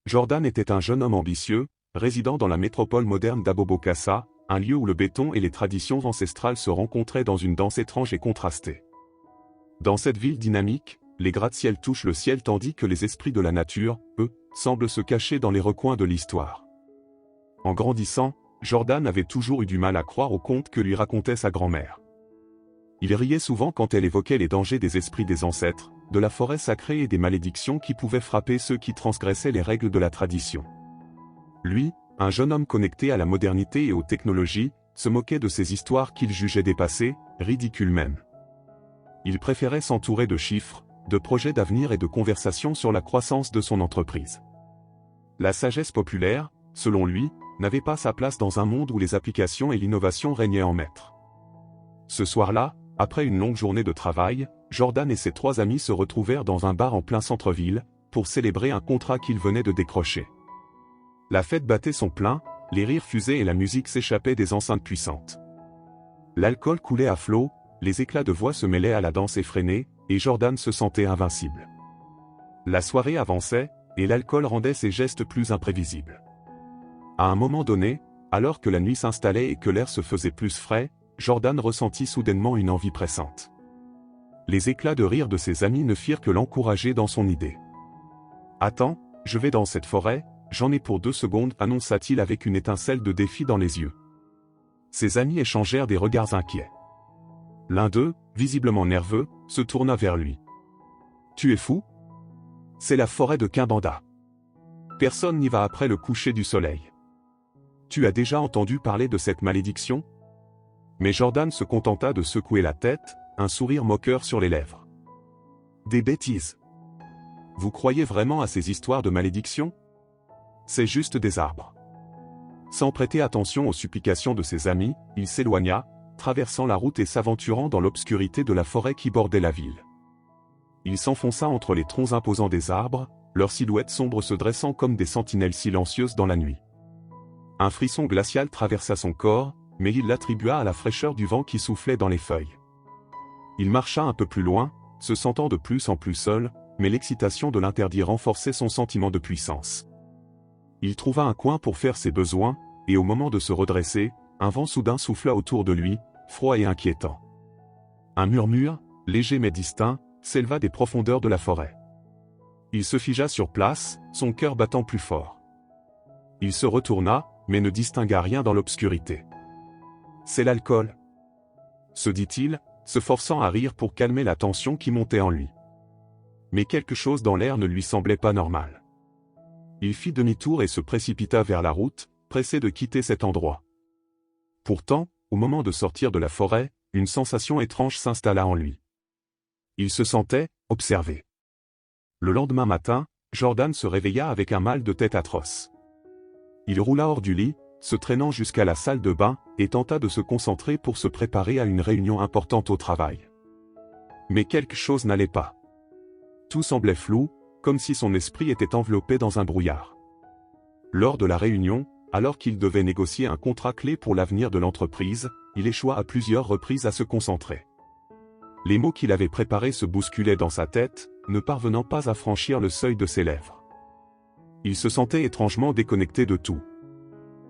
Jordan était un jeune homme ambitieux, résidant dans la métropole moderne d'Abobokassa, un lieu où le béton et les traditions ancestrales se rencontraient dans une danse étrange et contrastée. Dans cette ville dynamique, les gratte-ciel touchent le ciel tandis que les esprits de la nature, eux, semblent se cacher dans les recoins de l'histoire. En grandissant, Jordan avait toujours eu du mal à croire aux contes que lui racontait sa grand-mère. Il riait souvent quand elle évoquait les dangers des esprits des ancêtres, de la forêt sacrée et des malédictions qui pouvaient frapper ceux qui transgressaient les règles de la tradition. Lui, un jeune homme connecté à la modernité et aux technologies, se moquait de ces histoires qu'il jugeait dépassées, ridicules même. Il préférait s'entourer de chiffres, de projets d'avenir et de conversations sur la croissance de son entreprise. La sagesse populaire, selon lui, n'avait pas sa place dans un monde où les applications et l'innovation régnaient en maître. Ce soir-là, après une longue journée de travail, Jordan et ses 3 amis se retrouvèrent dans un bar en plein centre-ville, pour célébrer un contrat qu'ils venaient de décrocher. La fête battait son plein, les rires fusaient et la musique s'échappait des enceintes puissantes. L'alcool coulait à flot, les éclats de voix se mêlaient à la danse effrénée, et Jordan se sentait invincible. La soirée avançait, et l'alcool rendait ses gestes plus imprévisibles. À un moment donné, alors que la nuit s'installait et que l'air se faisait plus frais, Jordan ressentit soudainement une envie pressante. Les éclats de rire de ses amis ne firent que l'encourager dans son idée. « Attends, je vais dans cette forêt, j'en ai pour 2 secondes, annonça-t-il avec une étincelle de défi dans les yeux. Ses amis échangèrent des regards inquiets. L'un d'eux, visiblement nerveux, se tourna vers lui. « Tu es fou ? C'est la forêt de Kimbanda. Personne n'y va après le coucher du soleil. Tu as déjà entendu parler de cette malédiction ?» Mais Jordan se contenta de secouer la tête, un sourire moqueur sur les lèvres. « Des bêtises. Vous croyez vraiment à ces histoires de malédiction ? C'est juste des arbres. » Sans prêter attention aux supplications de ses amis, il s'éloigna, traversant la route et s'aventurant dans l'obscurité de la forêt qui bordait la ville. Il s'enfonça entre les troncs imposants des arbres, leurs silhouettes sombres se dressant comme des sentinelles silencieuses dans la nuit. Un frisson glacial traversa son corps, mais il l'attribua à la fraîcheur du vent qui soufflait dans les feuilles. Il marcha un peu plus loin, se sentant de plus en plus seul, mais l'excitation de l'interdit renforçait son sentiment de puissance. Il trouva un coin pour faire ses besoins, et au moment de se redresser, un vent soudain souffla autour de lui, froid et inquiétant. Un murmure, léger mais distinct, s'éleva des profondeurs de la forêt. Il se figea sur place, son cœur battant plus fort. Il se retourna, mais ne distingua rien dans l'obscurité. « C'est l'alcool », se dit-il, se forçant à rire pour calmer la tension qui montait en lui. Mais quelque chose dans l'air ne lui semblait pas normal. Il fit demi-tour et se précipita vers la route, pressé de quitter cet endroit. Pourtant, au moment de sortir de la forêt, une sensation étrange s'installa en lui. Il se sentait observé. Le lendemain matin, Jordan se réveilla avec un mal de tête atroce. Il roula hors du lit, se traînant jusqu'à la salle de bain, et tenta de se concentrer pour se préparer à une réunion importante au travail. Mais quelque chose n'allait pas. Tout semblait flou, comme si son esprit était enveloppé dans un brouillard. Lors de la réunion, alors qu'il devait négocier un contrat clé pour l'avenir de l'entreprise, il échoua à plusieurs reprises à se concentrer. Les mots qu'il avait préparés se bousculaient dans sa tête, ne parvenant pas à franchir le seuil de ses lèvres. Il se sentait étrangement déconnecté de tout.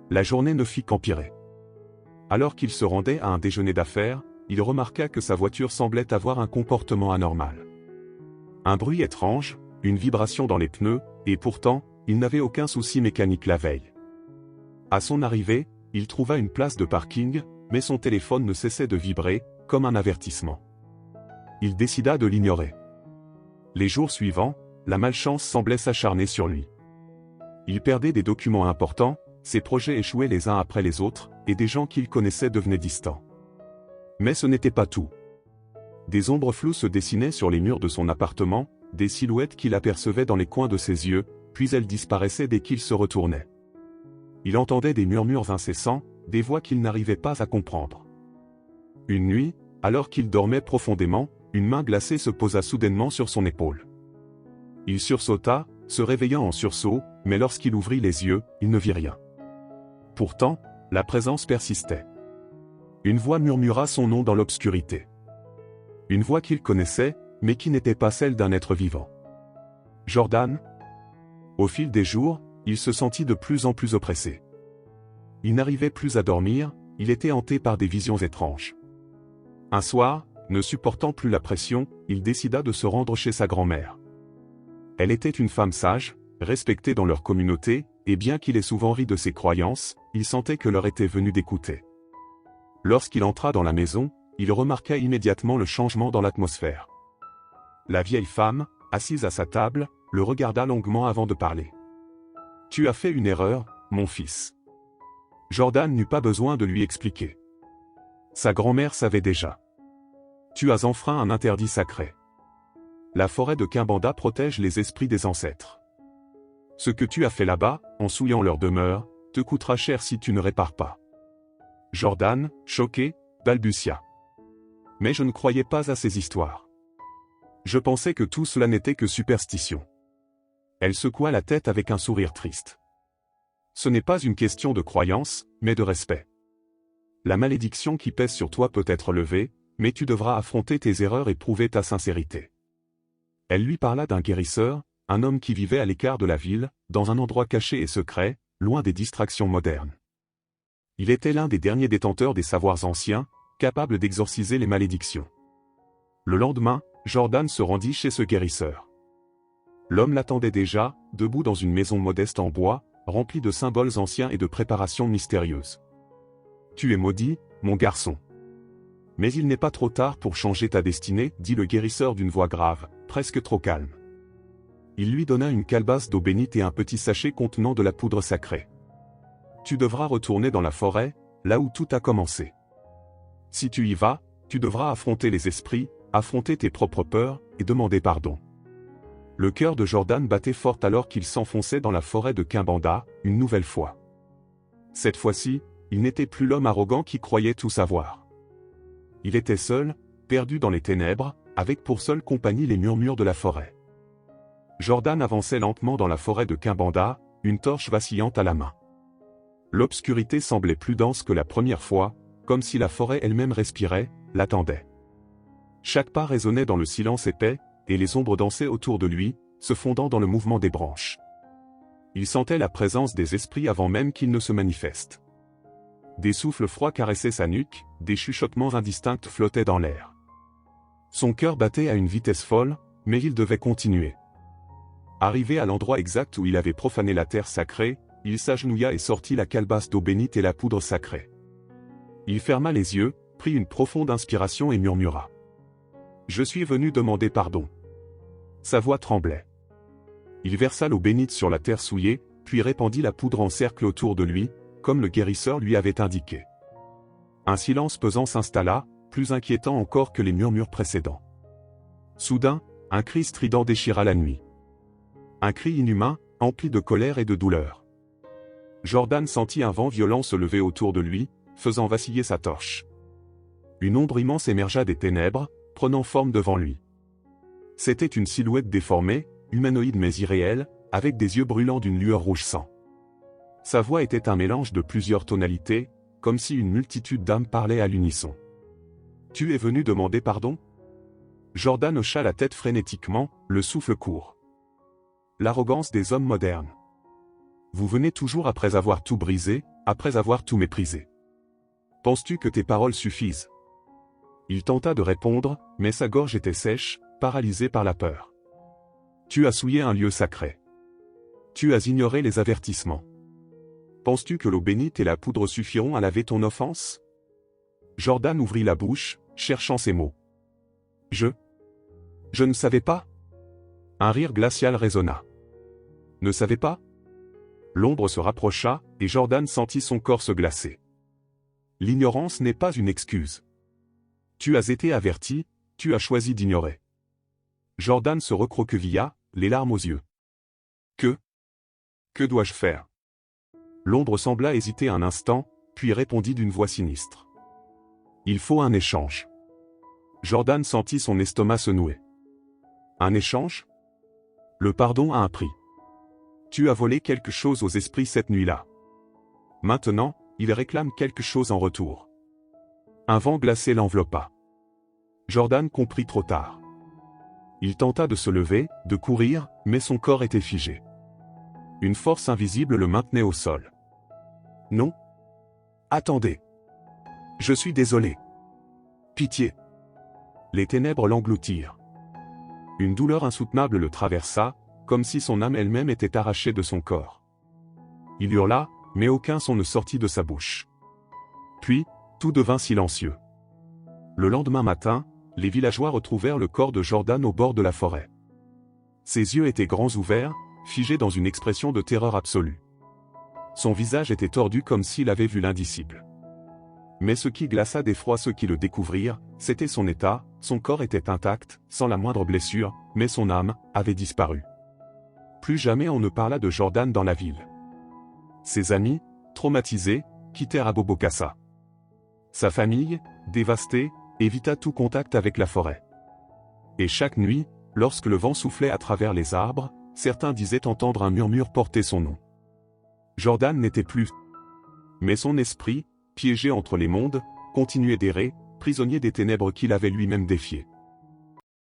La journée ne fit qu'empirer. Alors qu'il se rendait à un déjeuner d'affaires, il remarqua que sa voiture semblait avoir un comportement anormal. Un bruit étrange, une vibration dans les pneus, et pourtant, il n'avait aucun souci mécanique la veille. À son arrivée, il trouva une place de parking, mais son téléphone ne cessait de vibrer, comme un avertissement. Il décida de l'ignorer. Les jours suivants, la malchance semblait s'acharner sur lui. Il perdait des documents importants, ses projets échouaient les uns après les autres, et des gens qu'il connaissait devenaient distants. Mais ce n'était pas tout. Des ombres floues se dessinaient sur les murs de son appartement, des silhouettes qu'il apercevait dans les coins de ses yeux, puis elles disparaissaient dès qu'il se retournait. Il entendait des murmures incessants, des voix qu'il n'arrivait pas à comprendre. Une nuit, alors qu'il dormait profondément, une main glacée se posa soudainement sur son épaule. Il sursauta, se réveillant en sursaut, mais lorsqu'il ouvrit les yeux, il ne vit rien. Pourtant, la présence persistait. Une voix murmura son nom dans l'obscurité. Une voix qu'il connaissait, mais qui n'était pas celle d'un être vivant. « Jordan » Au fil des jours, il se sentit de plus en plus oppressé. Il n'arrivait plus à dormir, il était hanté par des visions étranges. Un soir, ne supportant plus la pression, il décida de se rendre chez sa grand-mère. Elle était une femme sage, respectée dans leur communauté, et bien qu'il ait souvent ri de ses croyances, il sentait que l'heure était venue d'écouter. Lorsqu'il entra dans la maison, il remarqua immédiatement le changement dans l'atmosphère. La vieille femme, assise à sa table, le regarda longuement avant de parler. « Tu as fait une erreur, mon fils. » Jordan n'eut pas besoin de lui expliquer. Sa grand-mère savait déjà. « Tu as enfreint un interdit sacré. La forêt de Kimbanda protège les esprits des ancêtres. Ce que tu as fait là-bas, en souillant leur demeure, te coûtera cher si tu ne répares pas. » Jordan, choqué, balbutia. « Mais je ne croyais pas à ces histoires. Je pensais que tout cela n'était que superstition. » Elle secoua la tête avec un sourire triste. « Ce n'est pas une question de croyance, mais de respect. La malédiction qui pèse sur toi peut être levée, mais tu devras affronter tes erreurs et prouver ta sincérité. » Elle lui parla d'un guérisseur, un homme qui vivait à l'écart de la ville, dans un endroit caché et secret, loin des distractions modernes. Il était l'un des derniers détenteurs des savoirs anciens, capable d'exorciser les malédictions. Le lendemain, Jordan se rendit chez ce guérisseur. L'homme l'attendait déjà, debout dans une maison modeste en bois, remplie de symboles anciens et de préparations mystérieuses. « Tu es maudit, mon garçon. Mais il n'est pas trop tard pour changer ta destinée, dit le guérisseur d'une voix grave, presque trop calme. Il lui donna une calebasse d'eau bénite et un petit sachet contenant de la poudre sacrée. « Tu devras retourner dans la forêt, là où tout a commencé. Si tu y vas, tu devras affronter les esprits, affronter tes propres peurs, et demander pardon. » Le cœur de Jordan battait fort alors qu'il s'enfonçait dans la forêt de Kimbanda, une nouvelle fois. Cette fois-ci, il n'était plus l'homme arrogant qui croyait tout savoir. Il était seul, perdu dans les ténèbres, avec pour seule compagnie les murmures de la forêt. Jordan avançait lentement dans la forêt de Kimbanda, une torche vacillante à la main. L'obscurité semblait plus dense que la première fois, comme si la forêt elle-même respirait, l'attendait. Chaque pas résonnait dans le silence épais, et les ombres dansaient autour de lui, se fondant dans le mouvement des branches. Il sentait la présence des esprits avant même qu'ils ne se manifestent. Des souffles froids caressaient sa nuque, des chuchotements indistincts flottaient dans l'air. Son cœur battait à une vitesse folle, mais il devait continuer. Arrivé à l'endroit exact où il avait profané la terre sacrée, il s'agenouilla et sortit la calebasse d'eau bénite et la poudre sacrée. Il ferma les yeux, prit une profonde inspiration et murmura. « Je suis venu demander pardon. » Sa voix tremblait. Il versa l'eau bénite sur la terre souillée, puis répandit la poudre en cercle autour de lui, comme le guérisseur lui avait indiqué. Un silence pesant s'installa, plus inquiétant encore que les murmures précédents. Soudain, un cri strident déchira la nuit. Un cri inhumain, empli de colère et de douleur. Jordan sentit un vent violent se lever autour de lui, faisant vaciller sa torche. Une ombre immense émergea des ténèbres, prenant forme devant lui. C'était une silhouette déformée, humanoïde mais irréelle, avec des yeux brûlants d'une lueur rouge sang. Sa voix était un mélange de plusieurs tonalités, comme si une multitude d'âmes parlaient à l'unisson. « Tu es venu demander pardon ?» Jordan hocha la tête frénétiquement, le souffle court. L'arrogance des hommes modernes. Vous venez toujours après avoir tout brisé, après avoir tout méprisé. Penses-tu que tes paroles suffisent? Il tenta de répondre, mais sa gorge était sèche, paralysée par la peur. Tu as souillé un lieu sacré. Tu as ignoré les avertissements. Penses-tu que l'eau bénite et la poudre suffiront à laver ton offense? Jordan ouvrit la bouche, cherchant ses mots. Je ne savais pas. Un rire glacial résonna. Ne savais pas? L'ombre se rapprocha, et Jordan sentit son corps se glacer. L'ignorance n'est pas une excuse. Tu as été averti, tu as choisi d'ignorer. Jordan se recroquevilla, les larmes aux yeux. Que dois-je faire? L'ombre sembla hésiter un instant, puis répondit d'une voix sinistre. Il faut un échange. Jordan sentit son estomac se nouer. Un échange? Le pardon a un prix. Tu as volé quelque chose aux esprits cette nuit-là. Maintenant, ils réclament quelque chose en retour. Un vent glacé l'enveloppa. Jordan comprit trop tard. Il tenta de se lever, de courir, mais son corps était figé. Une force invisible le maintenait au sol. Non. Attendez. Je suis désolé. Pitié. Les ténèbres l'engloutirent. Une douleur insoutenable le traversa, comme si son âme elle-même était arrachée de son corps. Il hurla, mais aucun son ne sortit de sa bouche. Puis, tout devint silencieux. Le lendemain matin, les villageois retrouvèrent le corps de Jordan au bord de la forêt. Ses yeux étaient grands ouverts, figés dans une expression de terreur absolue. Son visage était tordu comme s'il avait vu l'indicible. Mais ce qui glaça d'effroi ceux qui le découvrirent, c'était son état, son corps était intact, sans la moindre blessure, mais son âme avait disparu. Plus jamais on ne parla de Jordan dans la ville. Ses amis, traumatisés, quittèrent Abobokassa. Sa famille, dévastée, évita tout contact avec la forêt. Et chaque nuit, lorsque le vent soufflait à travers les arbres, certains disaient entendre un murmure porter son nom. Jordan n'était plus. Mais son esprit, piégé entre les mondes, continuait d'errer, prisonnier des ténèbres qu'il avait lui-même défiées.